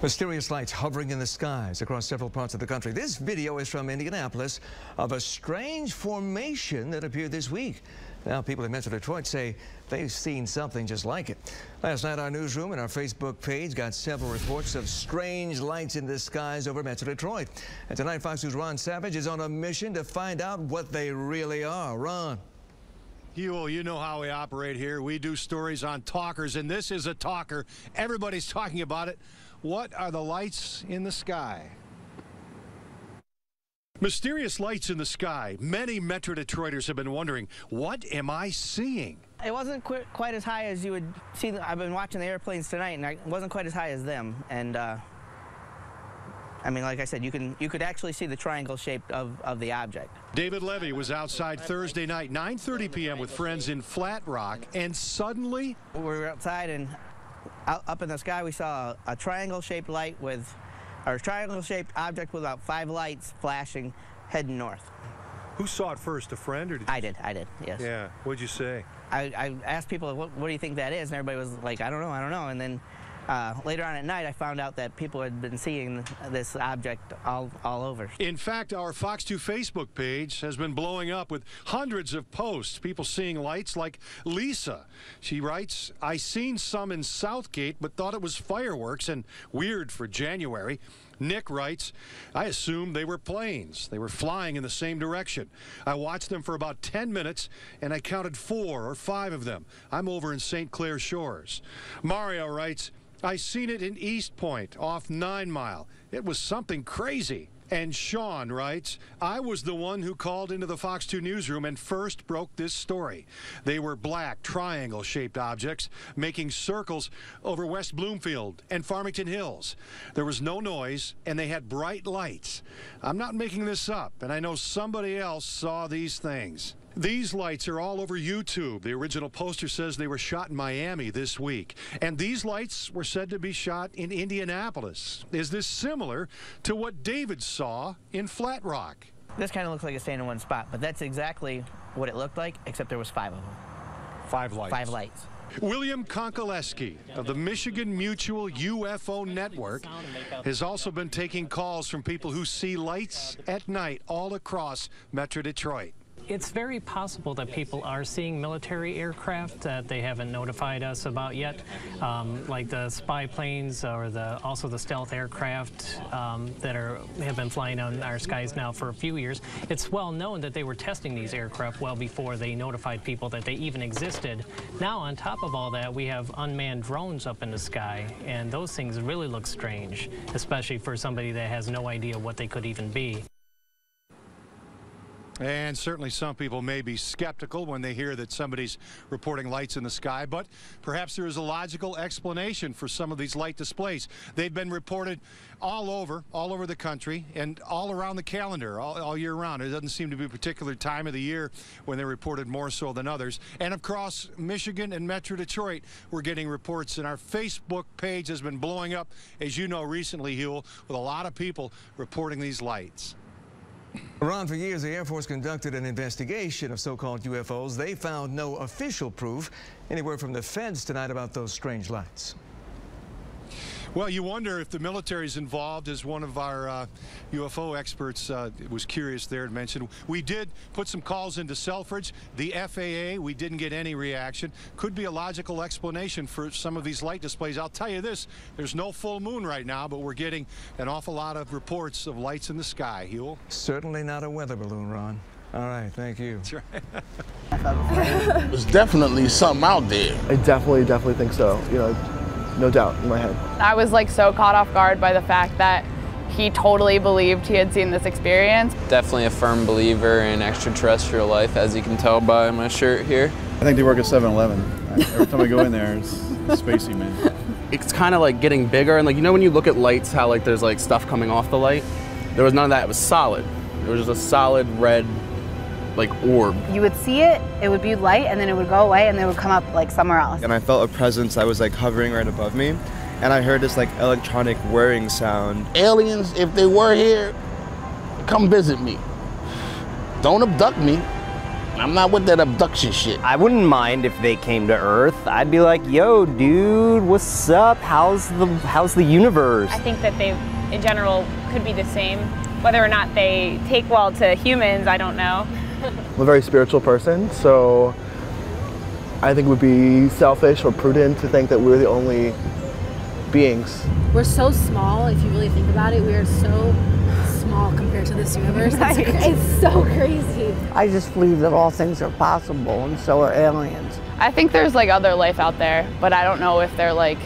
Mysterious lights hovering in the skies across several parts of the country. This video is from Indianapolis of a strange formation that appeared this week. Now, people in Metro Detroit say they've seen something just like it. Last night, our newsroom and our Facebook page got several reports of strange lights in the skies over Metro Detroit. And tonight, Fox News' Ron Savage is on a mission to find out what they really are. Ron. You know how we operate here. We do stories on talkers, and this is a talker. Everybody's talking about it. What are the lights in the sky? Mysterious lights in the sky. Many Metro Detroiters have been wondering, what am I seeing? It wasn't quite as high as you would see. I've been watching the airplanes tonight, and it wasn't quite as high as them. And I mean, like I said, you could actually see the triangle shape of the object. David Levy was outside Thursday night, 9:30 p.m. with friends in Flat Rock, and suddenly we were outside, and up in the sky we saw a triangle-shaped light with, or a triangle-shaped object with about 5 lights flashing, heading north. Who saw it first, a friend, or did you? I did, yes. Yeah, what'd you say? I asked people, what do you think that is? And everybody was like, I don't know. And then later on at night, I found out that people had been seeing this object all over. In fact, our Fox 2 Facebook page has been blowing up with hundreds of posts, people seeing lights, like Lisa. She writes, I seen some in Southgate, but thought it was fireworks and weird for January. Nick writes, I assumed they were planes. They were flying in the same direction. I watched them for about 10 minutes, and I counted 4 or 5 of them. I'm over in St. Clair Shores. Mario writes, I seen it in East Point, off 9 Mile. It was something crazy. And Sean writes, I was the one who called into the Fox 2 newsroom and first broke this story. They were black, triangle-shaped objects making circles over West Bloomfield and Farmington Hills. There was no noise, and they had bright lights. I'm not making this up, and I know somebody else saw these things. These lights are all over YouTube. The original poster says they were shot in Miami this week. And these lights were said to be shot in Indianapolis. Is this similar to what David saw in Flat Rock? This kind of looks like a stand in one spot, but that's exactly what it looked like, except there was 5 of them. 5 lights. 5 lights. William Konkoleski of the Michigan Mutual UFO Network has also been taking calls from people who see lights at night all across Metro Detroit. It's very possible that people are seeing military aircraft that they haven't notified us about yet, like the spy planes or also the stealth aircraft that have been flying on our skies now for a few years. It's well known that they were testing these aircraft well before they notified people that they even existed. Now, on top of all that, we have unmanned drones up in the sky, and those things really look strange, especially for somebody that has no idea what they could even be. And certainly some people may be skeptical when they hear that somebody's reporting lights in the sky, but perhaps there is a logical explanation for some of these light displays. They've been reported all over the country and all around the calendar, all year round. It doesn't seem to be a particular time of the year when they're reported more so than others. And across Michigan and Metro Detroit, we're getting reports, and our Facebook page has been blowing up, as you know, recently, Huel, with a lot of people reporting these lights. Ron, for years, the Air Force conducted an investigation of so-called UFOs. They found no official proof. Any word from the feds tonight about those strange lights? Well, you wonder if the military's involved, as one of our UFO experts was curious there and mentioned. We did put some calls into Selfridge, the FAA. We didn't get any reaction. Could be a logical explanation for some of these light displays. I'll tell you this, there's no full moon right now, but we're getting an awful lot of reports of lights in the sky. Huel? Certainly not a weather balloon, Ron. All right, thank you. That's right. There's definitely something out there. I definitely think so. You know, no doubt in my head. I was like so caught off guard by the fact that he totally believed he had seen this experience. Definitely a firm believer in extraterrestrial life, as you can tell by my shirt here. I think they work at 7-Eleven. Every time I go in there, it's spacey, man. It's kind of like getting bigger, and like, you know when you look at lights, how like there's like stuff coming off the light? There was none of that. It was solid. It was just a solid red like orb. You would see it, it would be light, and then it would go away, and then it would come up like somewhere else. And I felt a presence that was like hovering right above me, and I heard this like electronic whirring sound. Aliens, if they were here, come visit me. Don't abduct me. I'm not with that abduction shit. I wouldn't mind if they came to Earth. I'd be like, yo, dude, what's up? How's the universe? I think that they, in general, could be the same. Whether or not they take well to humans, I don't know. I'm a very spiritual person, so I think it would be selfish or prudent to think that we're the only beings. We're so small, if you really think about it. We are so small compared to this universe. It's so crazy. I just believe that all things are possible, and so are aliens. I think there's like other life out there, but I don't know if they're like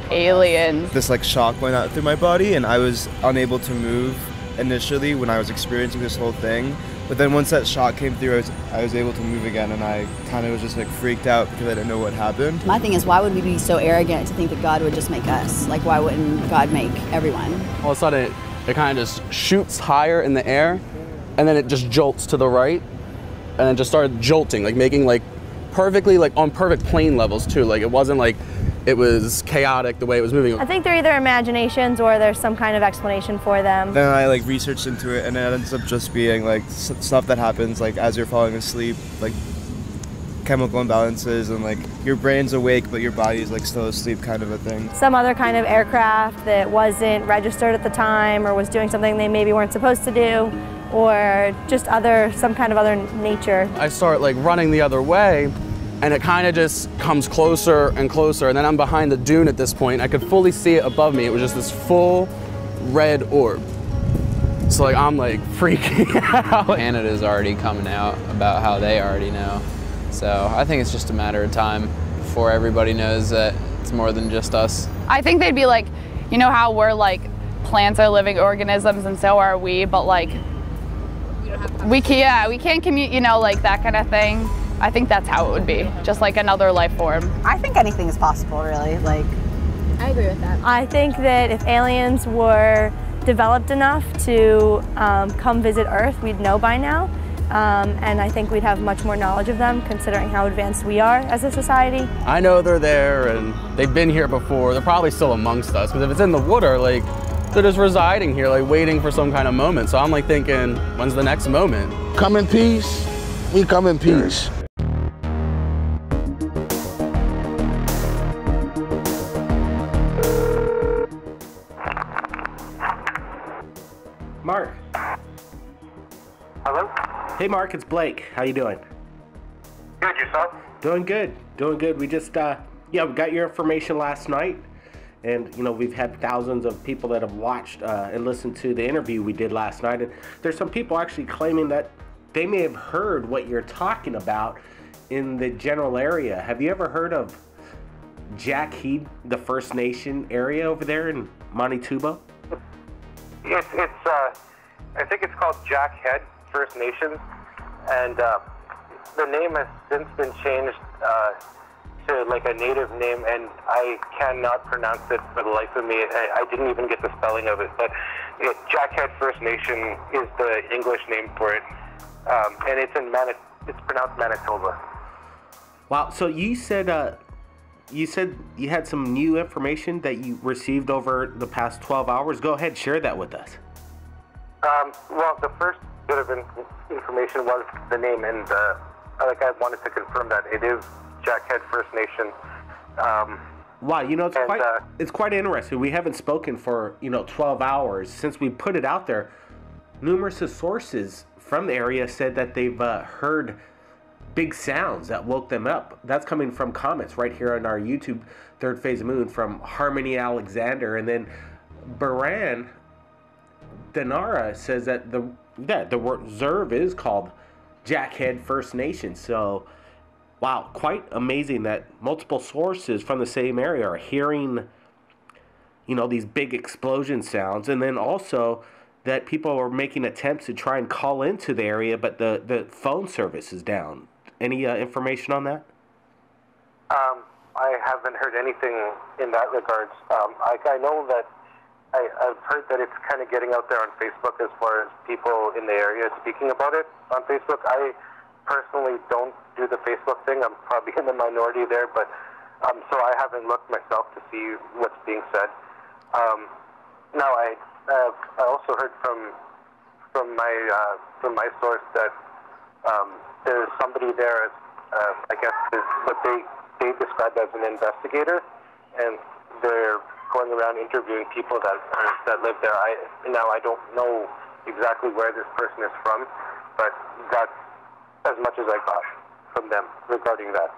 aliens. This like shock went out through my body, and I was unable to move initially when I was experiencing this whole thing. But then once that shock came through, I was able to move again, and I kind of was just like freaked out because I didn't know what happened. My thing is, why would we be so arrogant to think that God would just make us? Like, why wouldn't God make everyone? All of a sudden, it kind of just shoots higher in the air, and then it just jolts to the right, and then just started jolting, like making like perfectly, like on perfect plane levels too. Like it wasn't like it was chaotic the way it was moving. I think they're either imaginations or there's some kind of explanation for them. Then I like researched into it, and it ends up just being like stuff that happens like as you're falling asleep, like chemical imbalances, and like your brain's awake but your body is like still asleep, kind of a thing. Some other kind of aircraft that wasn't registered at the time or was doing something they maybe weren't supposed to do, or just some kind of other nature. I start like running the other way, and it kind of just comes closer and closer, and then I'm behind the dune at this point. I could fully see it above me. It was just this full red orb. So like I'm like freaking out. Canada's already coming out about how they already know. So I think it's just a matter of time before everybody knows that it's more than just us. I think they'd be like, you know how we're like, plants are living organisms and so are we, but like, we can't communicate, you know, like that kind of thing. I think that's how it would be, just like another life form. I think anything is possible, really. Like, I agree with that. I think that if aliens were developed enough to come visit Earth, we'd know by now. And I think we'd have much more knowledge of them, considering how advanced we are as a society. I know they're there, and they've been here before. They're probably still amongst us, because if it's in the water, like, they're just residing here, like waiting for some kind of moment. So I'm like thinking, when's the next moment? Come in peace. We come in peace. Mark. Hello? Hey Mark, it's Blake. How you doing? Good, yourself? Doing good. Doing good. We just we got your information last night, and you know, we've had thousands of people that have watched and listened to the interview we did last night, and there's some people actually claiming that they may have heard what you're talking about in the general area. Have you ever heard of Jack Head, the First Nation area over there in Manitoba? I think it's called Jack Head First Nations, and the name has since been changed to like a native name, and I cannot pronounce it for the life of me. I didn't even get the spelling of it, but Jack Head First Nation is the English name for it, and it's pronounced Manitoba. Wow. So you said you had some new information that you received over the past 12 hours. Go ahead, share that with us. Well, the first bit of information was the name, and I wanted to confirm that it is Jack Head First Nation. Wow, you know, it's quite interesting. We haven't spoken for 12 hours since we put it out there. Numerous sources from the area said that they've heard big sounds that woke them up. That's coming from comments right here on our YouTube Third Phase of Moon from Harmony Alexander, and then Baran Denara says that the reserve is called Jack Head First Nation. So, wow, quite amazing that multiple sources from the same area are hearing, these big explosion sounds, and then also that people are making attempts to try and call into the area, but the phone service is down. Any information on that? I haven't heard anything in that regards. I know that I've heard that it's kind of getting out there on Facebook as far as people in the area speaking about it on Facebook. I personally don't do the Facebook thing. I'm probably in the minority there, but so I haven't looked myself to see what's being said. Now I also heard from my source that There's somebody there, I guess, is what they describe as an investigator, and they're going around interviewing people that live there. I don't know exactly where this person is from, but that's as much as I got from them regarding that.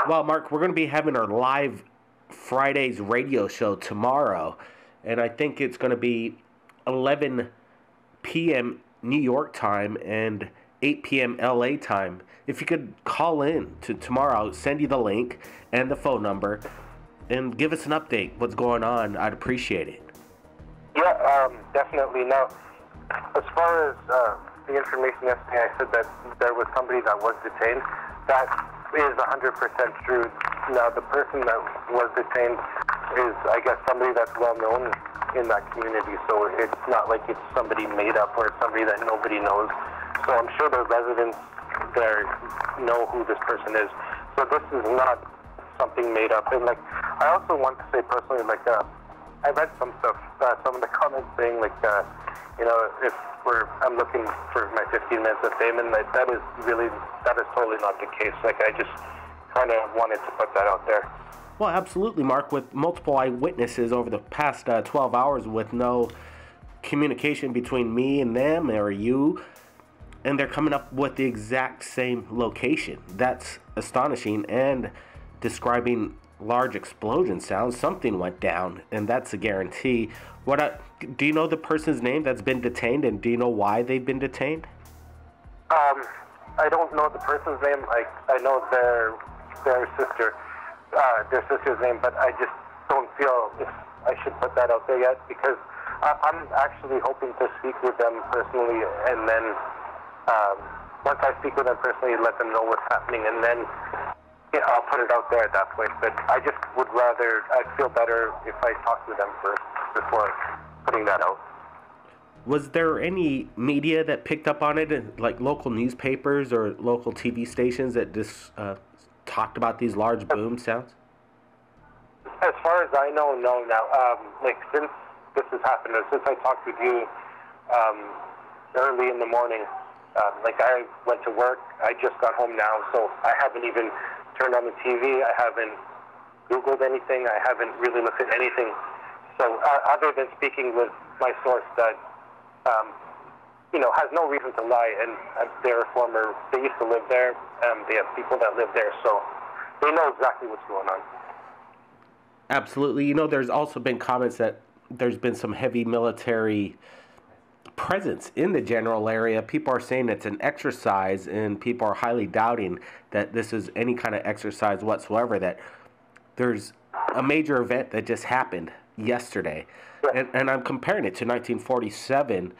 Well, Mark, we're going to be having our live Friday's radio show tomorrow, and I think it's going to be 11 p.m. New York time and 8 p.m. LA time. If you could call in to tomorrow, I'll send you the link and the phone number and give us an update what's going on. I'd appreciate it. Yeah, definitely. Now, as far as the information yesterday, I said that there was somebody that was detained. That is 100% true. Now, the person that was detained is, I guess, somebody that's well known in that community, so it's not like it's somebody made up or somebody that nobody knows. So I'm sure the residents there know who this person is. So this is not something made up. And I also want to say personally, I read some stuff, some of the comments saying if I'm looking for my 15 minutes of fame, and that is totally not the case. I just kind of wanted to put that out there. Well, absolutely, Mark. With multiple eyewitnesses over the past 12 hours with no communication between me and them or you, and they're coming up with the exact same location. That's astonishing, and describing large explosion sounds. Something went down, and that's a guarantee. Do you know the person's name that's been detained, and do you know why they've been detained? I don't know the person's name. I know their sister's name, but I just don't feel if I should put that out there yet, because I'm actually hoping to speak with them personally, and then once I speak with them personally, let them know what's happening, and then I'll put it out there at that point. But I just I'd feel better if I talked to them first before putting that out. Was there any media that picked up on it, like local newspapers or local TV stations that just talked about these large boom sounds? As far as I know, no. Now, since this has happened, or since I talked with you early in the morning, I went to work. I just got home now, so I haven't even turned on the TV. I haven't Googled anything. I haven't really looked at anything. So other than speaking with my source that, has no reason to lie, and they used to live there, they have people that live there, so they know exactly what's going on. Absolutely. There's also been comments that there's been some heavy military presence in the general area. People are saying it's an exercise, and people are highly doubting that this is any kind of exercise whatsoever, that there's a major event that just happened yesterday. And I'm comparing it to 1947,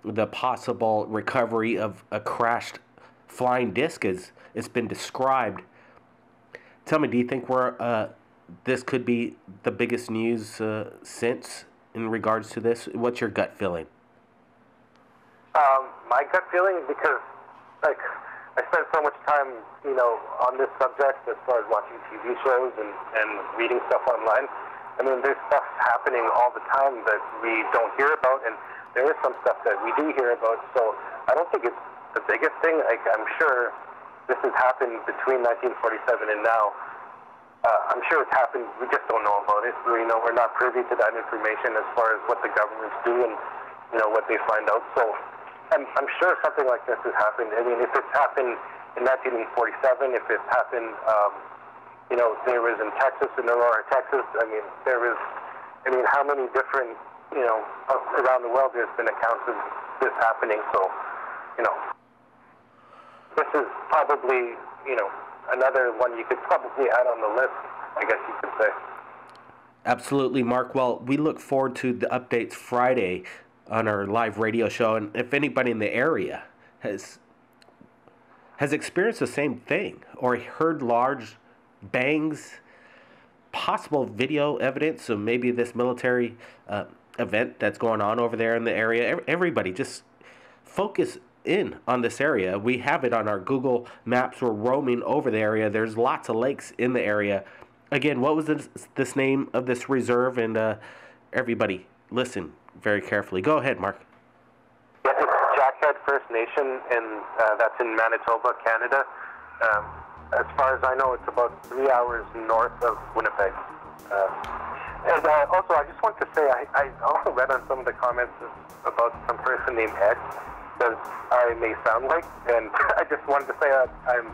the possible recovery of a crashed flying disc as it's been described. Tell me, do you think this could be the biggest news since in regards to this? What's your gut feeling? My gut feeling, because I spent so much time, on this subject as far as watching TV shows and reading stuff online. I mean, there's stuff happening all the time that we don't hear about, and there is some stuff that we do hear about. So I don't think it's the biggest thing. I'm sure this has happened between 1947 and now. I'm sure it's happened. We just don't know about it. We're not privy to that information as far as what the governments do and what they find out. So I'm sure something like this has happened. I mean, if it's happened in 1947, if it's happened, there was in Texas, in Aurora, Texas. I mean, how many different, around the world there's been accounts of this happening. So, this is probably, another one you could probably add on the list, I guess you could say. Absolutely, Mark. Well, we look forward to the updates Friday on our live radio show, and if anybody in the area has experienced the same thing or heard large bangs, possible video evidence of maybe this military event that's going on over there in the area, everybody just focus in on this area. We have it on our Google Maps. We're roaming over the area. There's lots of lakes in the area. Again, what was this name of this reserve? And everybody, listen very carefully. Go ahead, Mark. Yeah, it's Jackhead First destination, and that's in Manitoba, Canada. As far as I know, it's about 3 hours north of Winnipeg. And also, I just want to say, I also read on some of the comments about some person named Ed, as I may sound like, and I just wanted to say I'm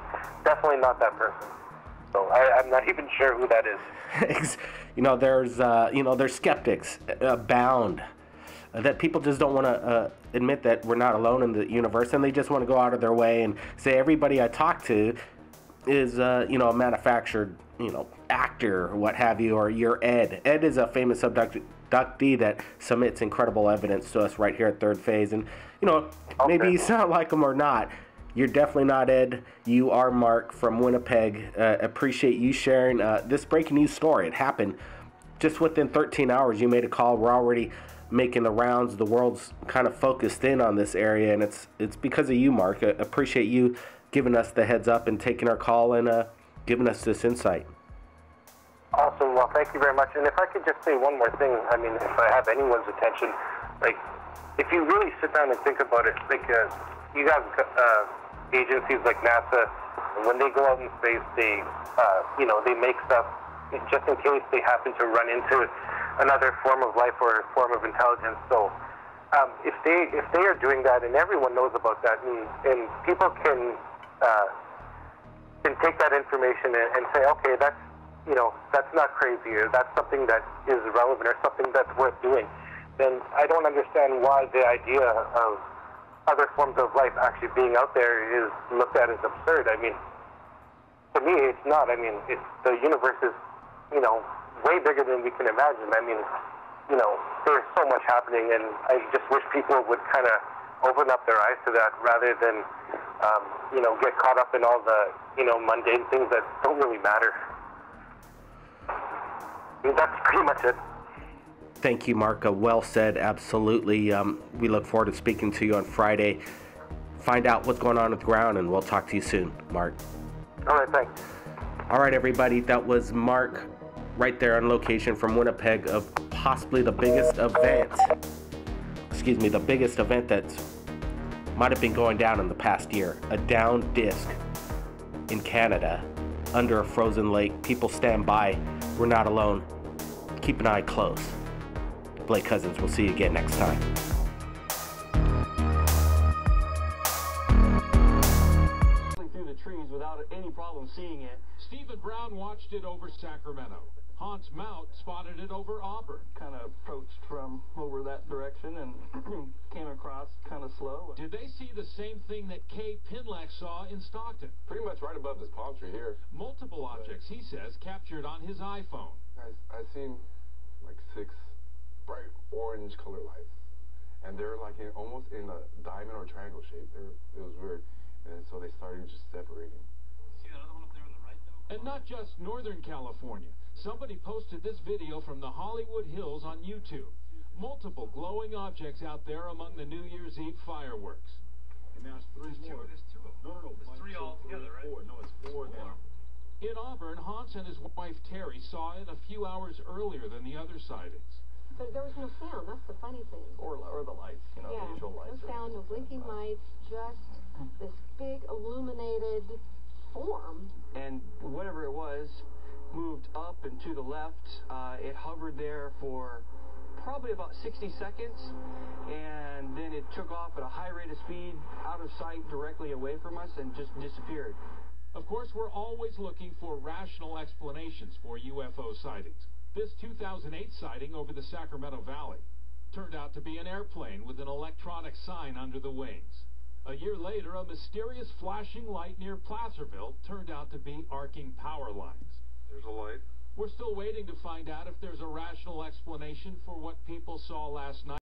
definitely not that person. So I'm not even sure who that is. There's skeptics abound. That people just don't want to admit that we're not alone in the universe, and they just want to go out of their way and say everybody I talk to is, a manufactured, actor or what have you, or you're Ed. Ed is a famous abductee that submits incredible evidence to us right here at Third Phase, and, maybe you sound like him or not. You're definitely not Ed. You are Mark from Winnipeg. Appreciate you sharing this breaking news story. It happened just within 13 hours. You made a call. We're already making the rounds. The world's kind of focused in on this area, and it's because of you, Mark. Appreciate you giving us the heads up and taking our call and giving us this insight. Awesome. Well, thank you very much. And if I could just say one more thing, I mean, if I have anyone's attention, like, if you really sit down and think about it, like, you have agencies like NASA, and when they go out in space, they, they make stuff just in case they happen to run into another form of life or form of intelligence. So if they are doing that, and everyone knows about that, and people can take that information and say, okay, that's not crazy, or that's something that is relevant, or something that's worth doing, then I don't understand why the idea of other forms of life actually being out there is looked at as absurd. I mean, to me, it's not. I mean, the universe is, way bigger than we can imagine. I mean, there's so much happening, and I just wish people would kind of open up their eyes to that rather than, get caught up in all the, mundane things that don't really matter. I mean, that's pretty much it. Thank you, Mark. Well said. Absolutely. We look forward to speaking to you on Friday. Find out what's going on at the ground, and we'll talk to you soon, Mark. All right, thanks. All right, everybody. That was Mark right there on location from Winnipeg of possibly the biggest event. Excuse me, the biggest event that might have been going down in the past year. A downed disc in Canada under a frozen lake. People stand by. We're not alone. Keep an eye close. Blake Cousins, we'll see you again next time. Through the trees without any problem seeing it. Stephen Brown watched it over Sacramento. Hans Mount spotted it over Auburn. Kind of approached from over that direction and came across kind of slow. Did they see the same thing that Kay Pinlack saw in Stockton? Pretty much right above this palm tree here. Multiple objects, he says, captured on his iPhone. I seen like 6 bright orange color lights, and they're like almost in a diamond or triangle shape. It was weird, and so they started just separating. See that other one up there on the right, though? And not just Northern California. Somebody posted this video from the Hollywood Hills on YouTube. Multiple glowing objects out there among the New Year's Eve fireworks. And now it's 3 more. There's 2 of them. No. There's 3 all together, right? 4. No, it's 4 now. In Auburn, Hans and his wife Terry saw it a few hours earlier than the other sightings. But there was no sound. That's the funny thing. Or the lights, the usual lights. No sound, no blinking lights, just this big illuminated form. And whatever it was moved up and to the left. It hovered there for probably about 60 seconds, and then it took off at a high rate of speed out of sight directly away from us and just disappeared. Of course, we're always looking for rational explanations for UFO sightings. This 2008 sighting over the Sacramento Valley turned out to be an airplane with an electronic sign under the wings. A year later, a mysterious flashing light near Placerville turned out to be arcing power lines. There's a light. We're still waiting to find out if there's a rational explanation for what people saw last night.